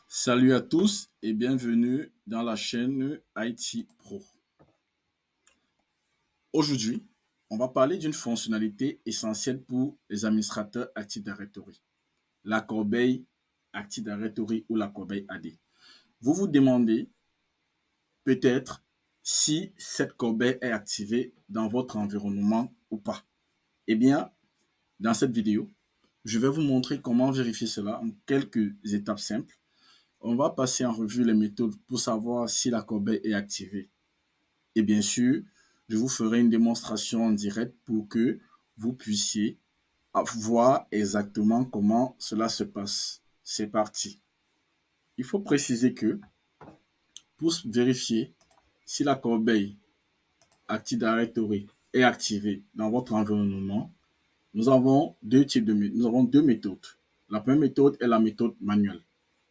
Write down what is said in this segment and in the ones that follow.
Salut à tous et bienvenue dans la chaîne IT Pro. Aujourd'hui, on va parler d'une fonctionnalité essentielle pour les administrateurs Active Directory, la corbeille Active Directory ou la corbeille AD. Vous vous demandez peut-être si cette corbeille est activée dans votre environnement ou pas. Eh bien, dans cette vidéo, je vais vous montrer comment vérifier cela en quelques étapes simples. On va passer en revue les méthodes pour savoir si la corbeille est activée. Et bien sûr, je vous ferai une démonstration en direct pour que vous puissiez voir exactement comment cela se passe. C'est parti. Il faut préciser que pour vérifier si la corbeille Active Directory est activée dans votre environnement, nous avons deux méthodes. La première méthode est la méthode manuelle.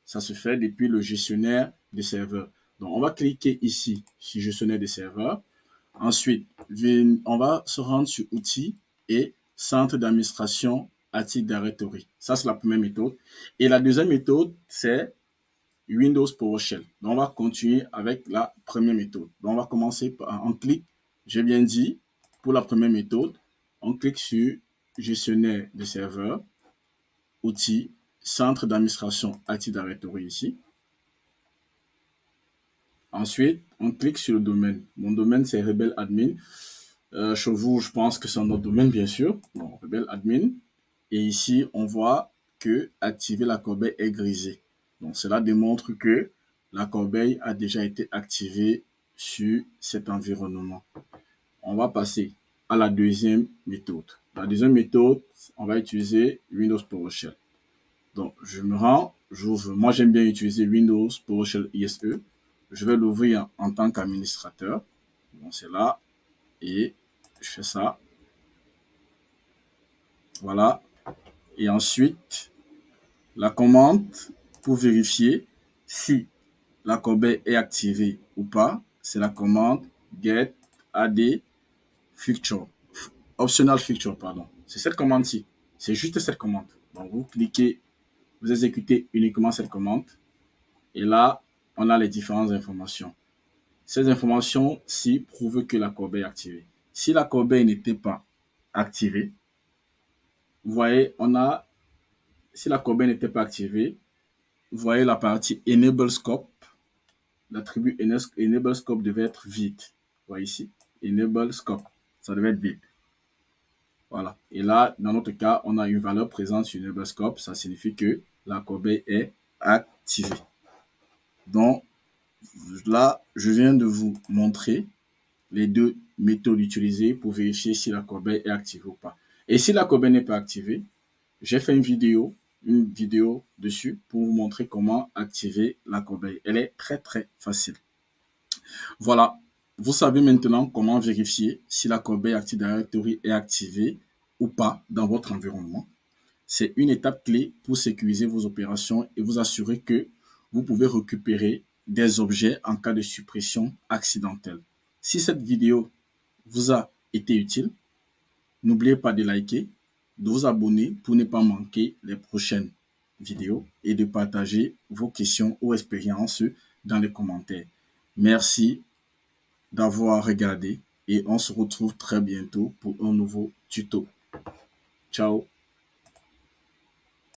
Ça se fait depuis le gestionnaire des serveurs. Donc, on va cliquer ici sur gestionnaire des serveurs. Ensuite, on va se rendre sur outils et centre d'administration Active Directory. Ça, c'est la première méthode. Et la deuxième méthode, c'est Windows PowerShell. Donc, on va continuer avec la première méthode. Donc, on va commencer par, on clique, j'ai bien dit, pour la première méthode, on clique sur gestionnaire de serveurs, outils, centre d'administration Active Directory ici. Ensuite, on clique sur le domaine. Mon domaine, c'est Rebel Admin. Chez vous, je pense que c'est un autre domaine, bien sûr. Bon, Rebel Admin. Et ici, on voit que activer la corbeille est grisée. Donc, cela démontre que la corbeille a déjà été activée sur cet environnement. On va passer à la deuxième méthode. La deuxième méthode, on va utiliser Windows PowerShell. Donc, je me rends, j'ouvre. Moi, j'aime bien utiliser Windows PowerShell ISE. Je vais l'ouvrir en tant qu'administrateur. Bon, c'est là. Et je fais ça. Voilà. Et ensuite, la commande pour vérifier si la corbeille est activée ou pas, c'est la commande get add feature. Optional feature, pardon. C'est cette commande-ci. C'est juste cette commande. Donc, vous cliquez, vous exécutez uniquement cette commande. Et là, on a les différentes informations. Ces informations-ci prouvent que la corbeille est activée. Si la corbeille n'était pas activée, vous voyez, si la corbeille n'était pas activée, vous voyez la partie Enable Scope. L'attribut Enable Scope devait être vide. Vous voyez ici, Enable Scope, ça devait être vide. Voilà. Et là, dans notre cas, on a une valeur présente sur Enable Scope. Ça signifie que la corbeille est activée. Donc, là, je viens de vous montrer les deux méthodes utilisées pour vérifier si la corbeille est activée ou pas. Et si la corbeille n'est pas activée, j'ai fait une vidéo dessus pour vous montrer comment activer la corbeille. Elle est très très facile. Voilà, vous savez maintenant comment vérifier si la corbeille Active Directory est activée ou pas dans votre environnement. C'est une étape clé pour sécuriser vos opérations et vous assurer que vous pouvez récupérer des objets en cas de suppression accidentelle. Si cette vidéo vous a été utile, n'oubliez pas de liker, de vous abonner pour ne pas manquer les prochaines vidéos et de partager vos questions ou expériences dans les commentaires. Merci d'avoir regardé et on se retrouve très bientôt pour un nouveau tuto. Ciao!